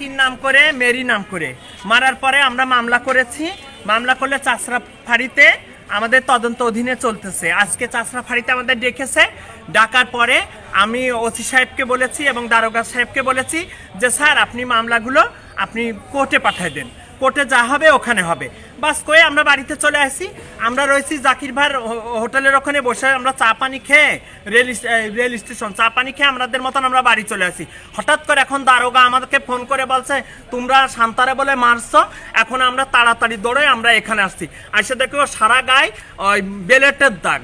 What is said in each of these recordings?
জাকির নাম করে মেরি নাম করে মারার পরে আমরা মামলা করেছি। মামলা করলে চাষরা ফাঁড়িতে আমাদের তদন্ত অধীনে চলতেছে। আজকে চাষরা ফাঁড়িতে আমাদের ডেকেছে। ডাকার পরে আমি ওসি সাহেবকে বলেছি এবং দারোগা সাহেবকে বলেছি যে স্যার আপনি মামলাগুলো আপনি কোর্টে পাঠিয়ে দেন, কোর্টে যা হবে ওখানে হবে। বাস করে আমরা বাড়িতে চলে আসি। আমরা রয়েছি জাকির ভাই হোটেলের ওখানে বসে আমরা চা পানি খেয়ে রেল স্টেশন চা পানি খেয়ে আমাদের মতন আমরা বাড়ি চলে আসি। হঠাৎ করে এখন দারোগা আমাদেরকে ফোন করে বলছে তোমরা শান্তারে বলে মারছো, এখন আমরা তাড়াতাড়ি দৌড়ে আমরা এখানে আসছি। এসে দেখো সারা গায়ে ওই বেলেটের দাগ,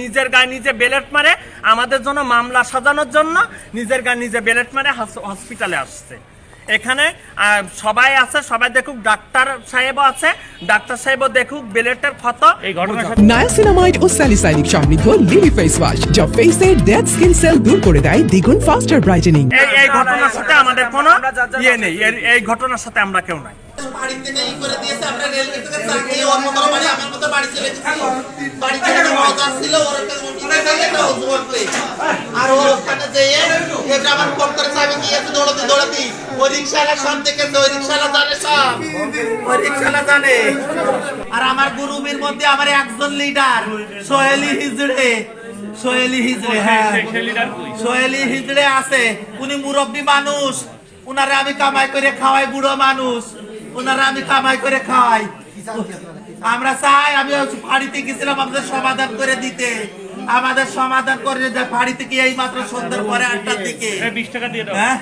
নিজের গায়ে নিজে বেলেট মারে আমাদের জন্য মামলা সাজানোর জন্য নিজের গায়ে নিজে বেলেট মারে হসপিটালে আসছে। এখানে সবাই আছে, সবাই দেখুক, ডাক্তার সাহেবও আছে, ডাক্তার সাহেবও দেখুক বেলেটের ক্ষত। এই ঘটনা নায়াসিনামাইড ও স্যালিসাইনিক সমৃদ্ধ লিলি ফেস ওয়াশ যা ফেসের ডেড স্কিন সেল দূর করে দেয় দ্বিগুণ ফাস্টার ব্রাইটেনিং। এই ঘটনার সাথে আমাদের কোনো ইয়ে নেই, এই ঘটনার সাথে আমরা কেউ নাই। বাড়ি থেকে এই করে দিয়েছে, আমরা রেলগেট থেকে চা খেয়ে ওর মতো বাড়ি আমার মতো বাড়ি চলে গেছি। বাড়ি থেকে মজা ছিল ওর একটা উজবতে, আর ও ওখানে যেয়ে এবার আমার ফোন করে আমি গিয়েছি দৌড়াতে ওই রিক্সাওয়ালা সব দেখেছে, ওই রিক্সাওয়ালা জানে সব, ওই রিক্সাওয়ালা জানে। আর আমার গ্রুপের মধ্যে আমার একজন লিডার সোহেলি হিজড়ে, হ্যাঁ সোহেলি হিজড়ে আছে। উনি মুরব্বী মানুষ, উনারা আমি কামাই করে খাওয়াই, বুড়ো মানুষ ওনারা আমি কামাই করে খাওয়াই। আমরা চাই, আমি ফাঁড়িতে গেছিলাম আমাদের সমাধান করে দিতে, আমাদের সমাধান করে ফাঁড়িতে গিয়ে এই মাত্র সন্ধ্যার পরে 8টার দিকে 20 টাকা দিয়ে দাও। হ্যাঁ